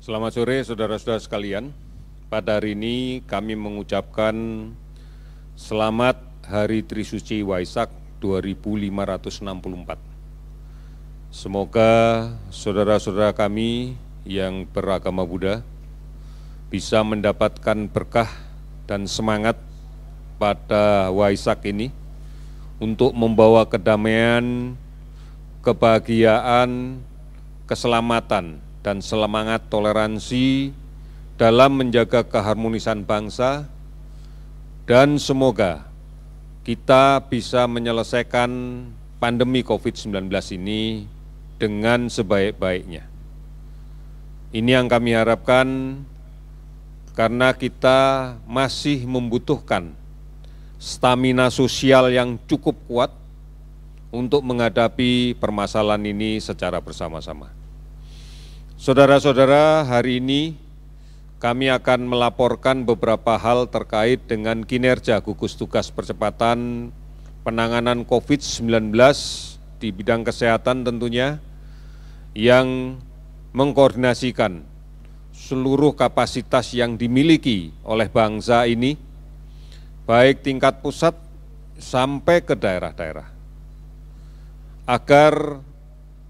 Selamat sore saudara-saudara sekalian. Pada hari ini kami mengucapkan selamat Hari Trisuci Waisak 2564. Semoga saudara-saudara kami yang beragama Buddha bisa mendapatkan berkah dan semangat pada Waisak ini untuk membawa kedamaian, kebahagiaan, keselamatan, dan semangat toleransi dalam menjaga keharmonisan bangsa, dan semoga kita bisa menyelesaikan pandemi COVID-19 ini dengan sebaik-baiknya. Ini yang kami harapkan karena kita masih membutuhkan stamina sosial yang cukup kuat untuk menghadapi permasalahan ini secara bersama-sama. Saudara-saudara, hari ini kami akan melaporkan beberapa hal terkait dengan kinerja gugus tugas percepatan penanganan COVID-19 di bidang kesehatan tentunya, yang mengkoordinasikan seluruh kapasitas yang dimiliki oleh bangsa ini, baik tingkat pusat sampai ke daerah-daerah, agar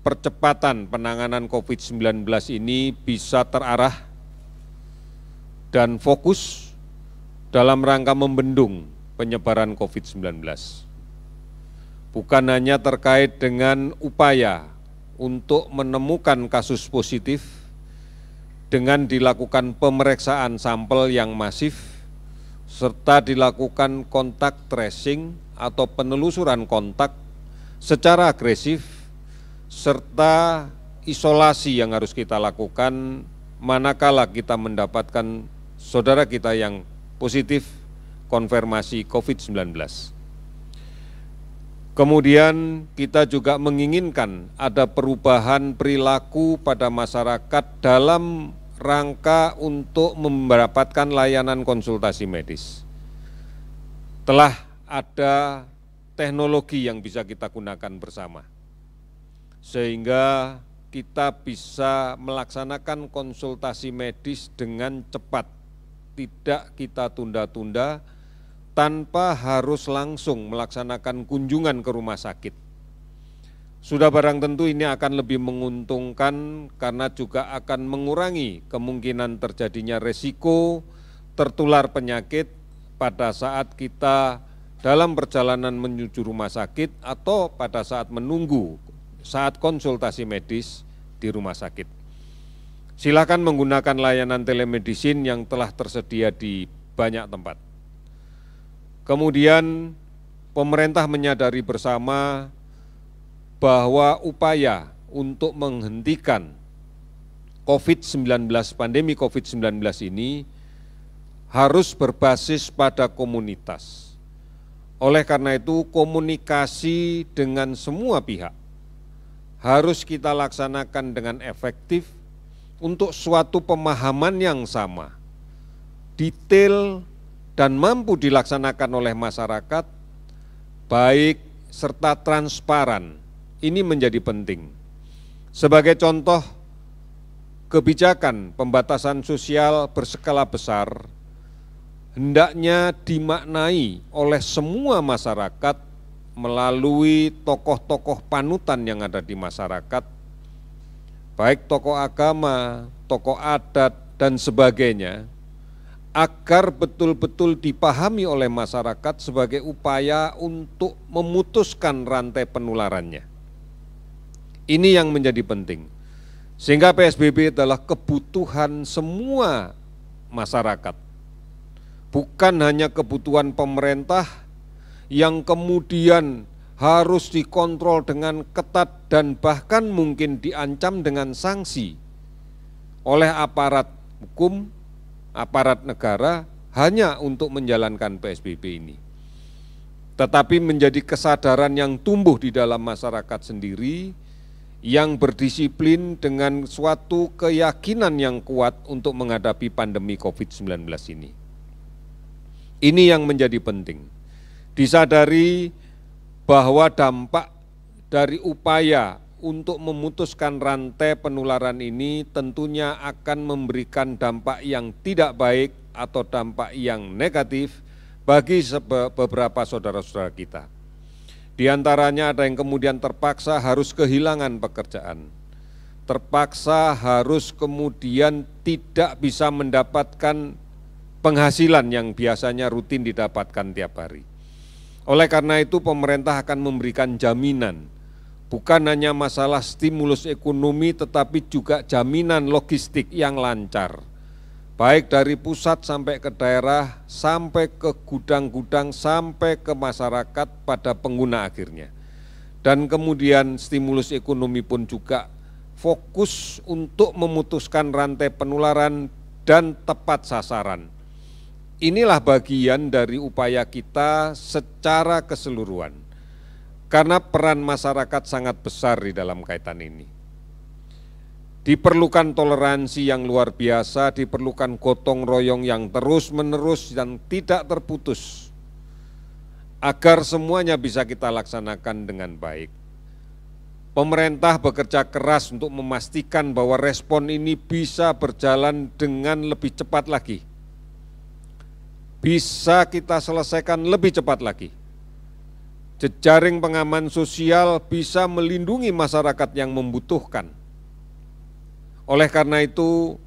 percepatan penanganan COVID-19 ini bisa terarah dan fokus dalam rangka membendung penyebaran COVID-19. Bukan hanya terkait dengan upaya untuk menemukan kasus positif dengan dilakukan pemeriksaan sampel yang masif, serta dilakukan kontak tracing atau penelusuran kontak secara agresif, serta isolasi yang harus kita lakukan manakala kita mendapatkan saudara kita yang positif konfirmasi COVID-19. Kemudian kita juga menginginkan ada perubahan perilaku pada masyarakat dalam rangka untuk mendapatkan layanan konsultasi medis. Telah ada teknologi yang bisa kita gunakan bersama, sehingga kita bisa melaksanakan konsultasi medis dengan cepat, tidak kita tunda-tunda, tanpa harus langsung melaksanakan kunjungan ke rumah sakit. Sudah barang tentu ini akan lebih menguntungkan karena juga akan mengurangi kemungkinan terjadinya resiko tertular penyakit pada saat kita dalam perjalanan menuju rumah sakit atau pada saat menunggu saat konsultasi medis di rumah sakit. Silakan menggunakan layanan telemedicine yang telah tersedia di banyak tempat. Kemudian pemerintah menyadari bersama bahwa upaya untuk menghentikan COVID-19, pandemi COVID-19 ini harus berbasis pada komunitas. Oleh karena itu, komunikasi dengan semua pihak harus kita laksanakan dengan efektif untuk suatu pemahaman yang sama, detail, dan mampu dilaksanakan oleh masyarakat, baik serta transparan. Ini menjadi penting. Sebagai contoh, kebijakan pembatasan sosial berskala besar hendaknya dimaknai oleh semua masyarakat melalui tokoh-tokoh panutan yang ada di masyarakat, baik tokoh agama, tokoh adat, dan sebagainya, agar betul-betul dipahami oleh masyarakat sebagai upaya untuk memutuskan rantai penularannya. Ini yang menjadi penting, sehingga PSBB adalah kebutuhan semua masyarakat, bukan hanya kebutuhan pemerintah yang kemudian harus dikontrol dengan ketat dan bahkan mungkin diancam dengan sanksi oleh aparat hukum, aparat negara hanya untuk menjalankan PSBB ini. Tetapi menjadi kesadaran yang tumbuh di dalam masyarakat sendiri, yang berdisiplin dengan suatu keyakinan yang kuat untuk menghadapi pandemi COVID-19 ini. Ini yang menjadi penting. Disadari bahwa dampak dari upaya untuk memutuskan rantai penularan ini tentunya akan memberikan dampak yang tidak baik atau dampak yang negatif bagi beberapa saudara-saudara kita. Di antaranya ada yang kemudian terpaksa harus kehilangan pekerjaan, terpaksa harus kemudian tidak bisa mendapatkan penghasilan yang biasanya rutin didapatkan tiap hari. Oleh karena itu pemerintah akan memberikan jaminan, bukan hanya masalah stimulus ekonomi tetapi juga jaminan logistik yang lancar, baik dari pusat sampai ke daerah, sampai ke gudang-gudang, sampai ke masyarakat pada pengguna akhirnya. Dan kemudian stimulus ekonomi pun juga fokus untuk memutuskan rantai penularan dan tepat sasaran. Inilah bagian dari upaya kita secara keseluruhan, karena peran masyarakat sangat besar di dalam kaitan ini. Diperlukan toleransi yang luar biasa, diperlukan gotong royong yang terus-menerus dan tidak terputus, agar semuanya bisa kita laksanakan dengan baik. Pemerintah bekerja keras untuk memastikan bahwa respon ini bisa berjalan dengan lebih cepat lagi. Bisa kita selesaikan lebih cepat lagi. Jejaring pengaman sosial bisa melindungi masyarakat yang membutuhkan. Oleh karena itu,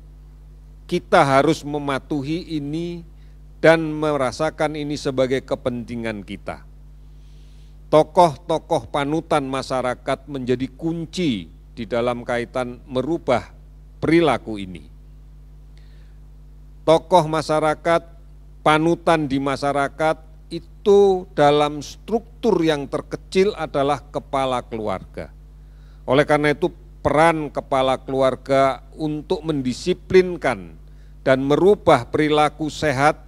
kita harus mematuhi ini dan merasakan ini sebagai kepentingan kita. Tokoh-tokoh panutan masyarakat menjadi kunci di dalam kaitan merubah perilaku ini. Tokoh masyarakat, panutan di masyarakat itu dalam struktur yang terkecil adalah kepala keluarga. Oleh karena itu peran kepala keluarga untuk mendisiplinkan dan merubah perilaku sehat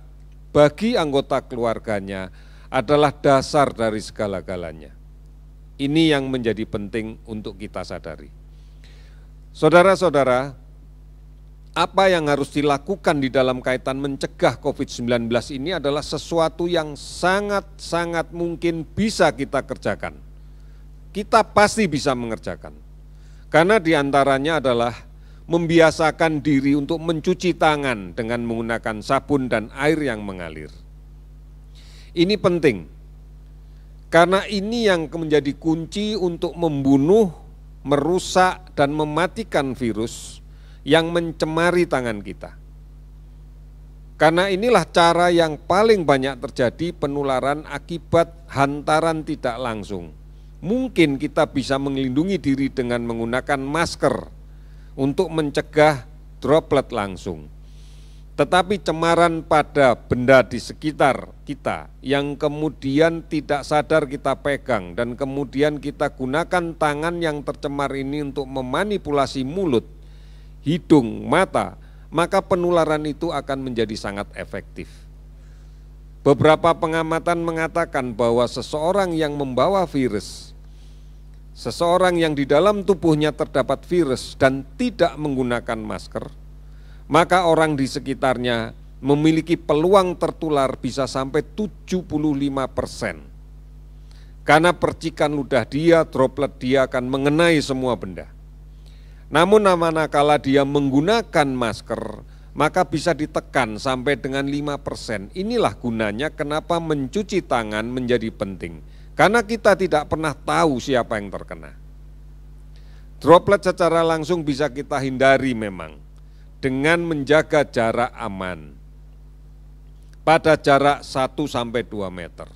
bagi anggota keluarganya adalah dasar dari segala-galanya. Ini yang menjadi penting untuk kita sadari. Saudara-saudara, apa yang harus dilakukan di dalam kaitan mencegah COVID-19 ini adalah sesuatu yang sangat-sangat mungkin bisa kita kerjakan. Kita pasti bisa mengerjakan. Karena diantaranya adalah membiasakan diri untuk mencuci tangan dengan menggunakan sabun dan air yang mengalir. Ini penting, karena ini yang menjadi kunci untuk membunuh, merusak, dan mematikan virus yang mencemari tangan kita. Karena inilah cara yang paling banyak terjadi penularan akibat hantaran tidak langsung. Mungkin kita bisa melindungi diri dengan menggunakan masker untuk mencegah droplet langsung. Tetapi cemaran pada benda di sekitar kita yang kemudian tidak sadar kita pegang dan kemudian kita gunakan tangan yang tercemar ini untuk memanipulasi mulut, hidung, mata, maka penularan itu akan menjadi sangat efektif. Beberapa pengamatan mengatakan bahwa seseorang yang membawa virus, seseorang yang di dalam tubuhnya terdapat virus dan tidak menggunakan masker, maka orang di sekitarnya memiliki peluang tertular bisa sampai 75%. Karena percikan ludah dia, droplet dia akan mengenai semua benda. Namun manakala dia menggunakan masker, maka bisa ditekan sampai dengan 5%. Inilah gunanya kenapa mencuci tangan menjadi penting. Karena kita tidak pernah tahu siapa yang terkena. Droplet secara langsung bisa kita hindari memang dengan menjaga jarak aman pada jarak 1-2 meter.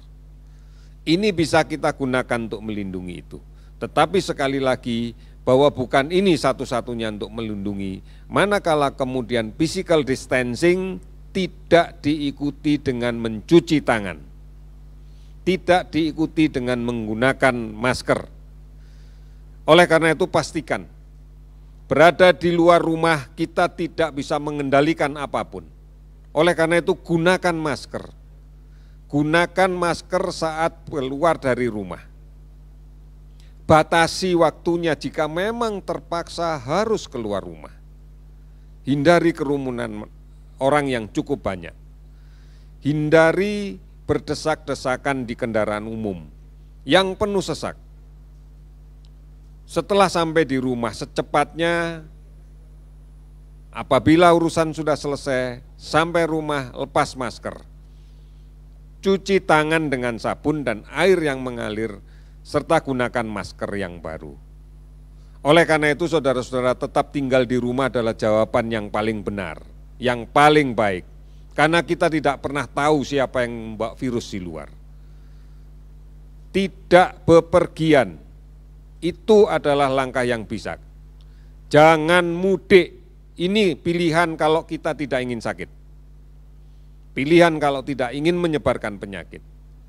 Ini bisa kita gunakan untuk melindungi itu. Tetapi sekali lagi bahwa bukan ini satu-satunya untuk melindungi, manakala kemudian physical distancing tidak diikuti dengan mencuci tangan, tidak diikuti dengan menggunakan masker. Oleh karena itu pastikan berada di luar rumah kita tidak bisa mengendalikan apapun. Oleh karena itu gunakan masker. Gunakan masker saat keluar dari rumah. Batasi waktunya jika memang terpaksa harus keluar rumah. Hindari kerumunan orang yang cukup banyak. Hindari berdesak-desakan di kendaraan umum yang penuh sesak. Setelah sampai di rumah secepatnya, apabila urusan sudah selesai, sampai rumah lepas masker, cuci tangan dengan sabun dan air yang mengalir, serta gunakan masker yang baru. Oleh karena itu, saudara-saudara, tetap tinggal di rumah adalah jawaban yang paling benar, yang paling baik. Karena kita tidak pernah tahu siapa yang membawa virus di luar. Tidak bepergian, itu adalah langkah yang bijak. Jangan mudik, ini pilihan kalau kita tidak ingin sakit. Pilihan kalau tidak ingin menyebarkan penyakit.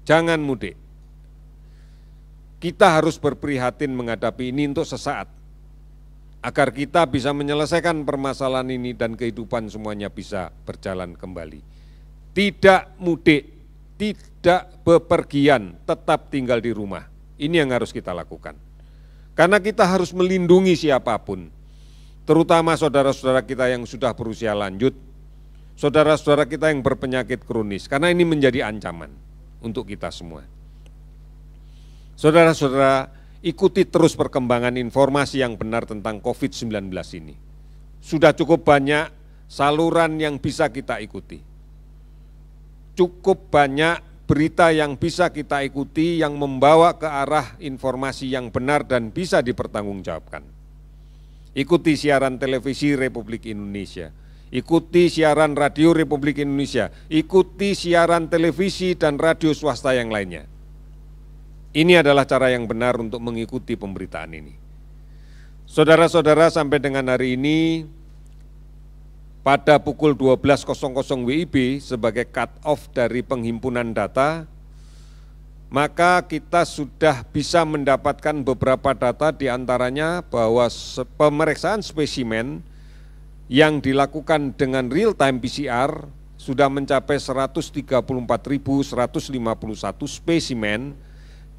Jangan mudik. Kita harus berprihatin menghadapi ini untuk sesaat, agar kita bisa menyelesaikan permasalahan ini dan kehidupan semuanya bisa berjalan kembali. Tidak mudik, tidak bepergian, tetap tinggal di rumah. Ini yang harus kita lakukan. Karena kita harus melindungi siapapun, terutama saudara-saudara kita yang sudah berusia lanjut, saudara-saudara kita yang berpenyakit kronis, karena ini menjadi ancaman untuk kita semua. Saudara-saudara, ikuti terus perkembangan informasi yang benar tentang COVID-19 ini. Sudah cukup banyak saluran yang bisa kita ikuti. Cukup banyak berita yang bisa kita ikuti yang membawa ke arah informasi yang benar dan bisa dipertanggungjawabkan. Ikuti siaran televisi Republik Indonesia, ikuti siaran radio Republik Indonesia, ikuti siaran televisi dan radio swasta yang lainnya. Ini adalah cara yang benar untuk mengikuti pemberitaan ini. Saudara-saudara, sampai dengan hari ini, pada pukul 12.00 WIB sebagai cut-off dari penghimpunan data, maka kita sudah bisa mendapatkan beberapa data, diantaranya bahwa pemeriksaan spesimen yang dilakukan dengan real-time PCR sudah mencapai 134.151 spesimen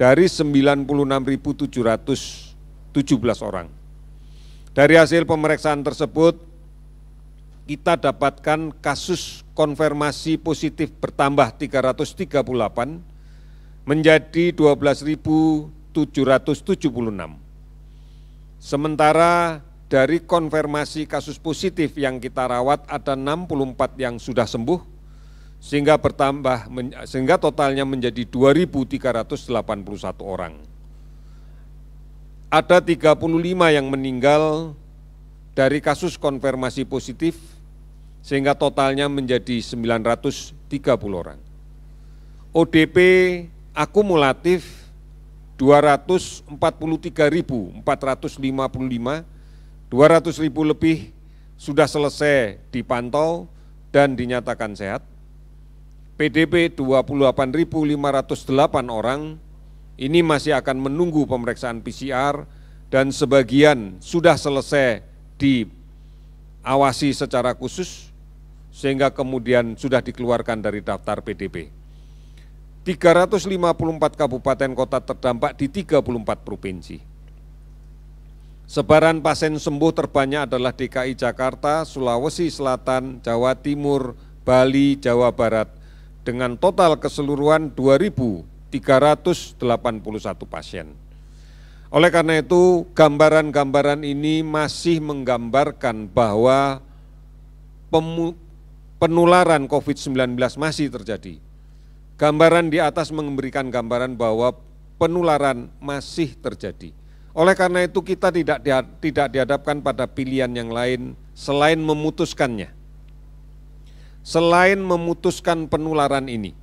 dari 96.717 orang. Dari hasil pemeriksaan tersebut, kita dapatkan kasus konfirmasi positif bertambah 338 menjadi 12.776. Sementara dari konfirmasi kasus positif yang kita rawat ada 64 yang sudah sembuh, sehingga totalnya menjadi 2.381 orang. Ada 35 yang meninggal dari kasus konfirmasi positif, sehingga totalnya menjadi 930 orang. ODP akumulatif 243.455, 200.000 lebih sudah selesai dipantau dan dinyatakan sehat. PDP 28.508 orang, ini masih akan menunggu pemeriksaan PCR dan sebagian sudah selesai diawasi secara khusus sehingga kemudian sudah dikeluarkan dari daftar PDP. 354 kabupaten kota terdampak di 34 provinsi. Sebaran pasien sembuh terbanyak adalah DKI Jakarta, Sulawesi Selatan, Jawa Timur, Bali, Jawa Barat dengan total keseluruhan 2.381 pasien. Oleh karena itu, gambaran-gambaran ini masih menggambarkan bahwa penularan COVID-19 masih terjadi. Gambaran di atas memberikan gambaran bahwa penularan masih terjadi. Oleh karena itu, kita tidak dihadapkan pada pilihan yang lain selain memutuskannya. Selain memutuskan penularan ini.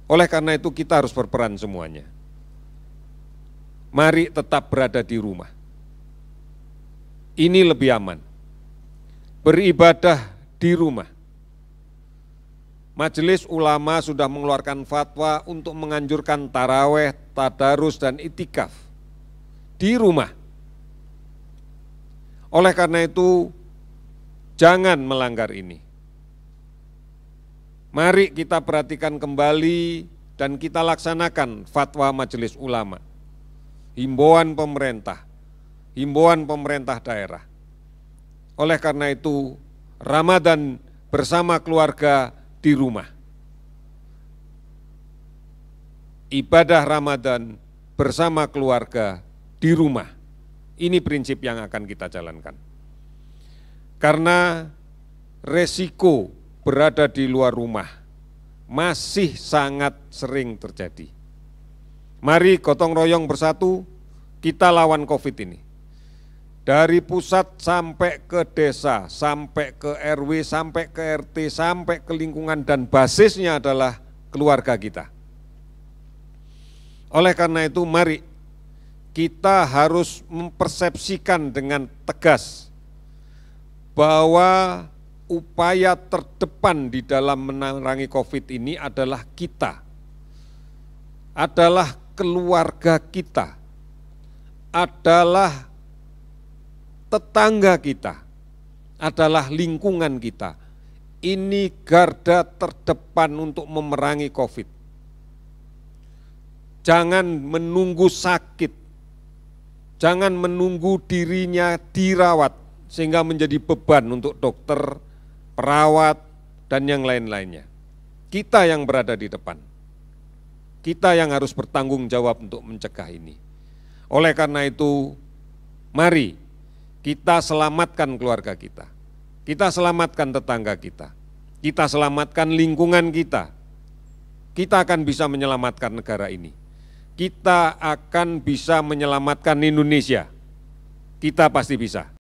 Oleh karena itu, kita harus berperan semuanya. Mari tetap berada di rumah. Ini lebih aman. Beribadah di rumah. Majelis Ulama sudah mengeluarkan fatwa untuk menganjurkan taraweh, tadarus, dan itikaf di rumah. Oleh karena itu, jangan melanggar ini. Mari kita perhatikan kembali dan kita laksanakan fatwa Majelis Ulama, himbauan pemerintah daerah. Oleh karena itu, Ramadan bersama keluarga di rumah. Ibadah Ramadan bersama keluarga di rumah. Ini prinsip yang akan kita jalankan. Karena resiko berada di luar rumah masih sangat sering terjadi. Mari gotong royong bersatu, kita lawan COVID ini. Dari pusat sampai ke desa, sampai ke RW, sampai ke RT, sampai ke lingkungan, dan basisnya adalah keluarga kita. Oleh karena itu, mari kita harus mempersepsikan dengan tegas bahwa upaya terdepan di dalam memerangi COVID ini adalah kita, adalah keluarga kita, adalah tetangga kita, adalah lingkungan kita. Ini garda terdepan untuk memerangi COVID. Jangan menunggu sakit. Jangan menunggu dirinya dirawat sehingga menjadi beban untuk dokter, perawat, dan yang lain-lainnya. Kita yang berada di depan. Kita yang harus bertanggung jawab untuk mencegah ini. Oleh karena itu, mari kita selamatkan keluarga kita. Kita selamatkan tetangga kita. Kita selamatkan lingkungan kita. Kita akan bisa menyelamatkan negara ini. Kita akan bisa menyelamatkan Indonesia. Kita pasti bisa.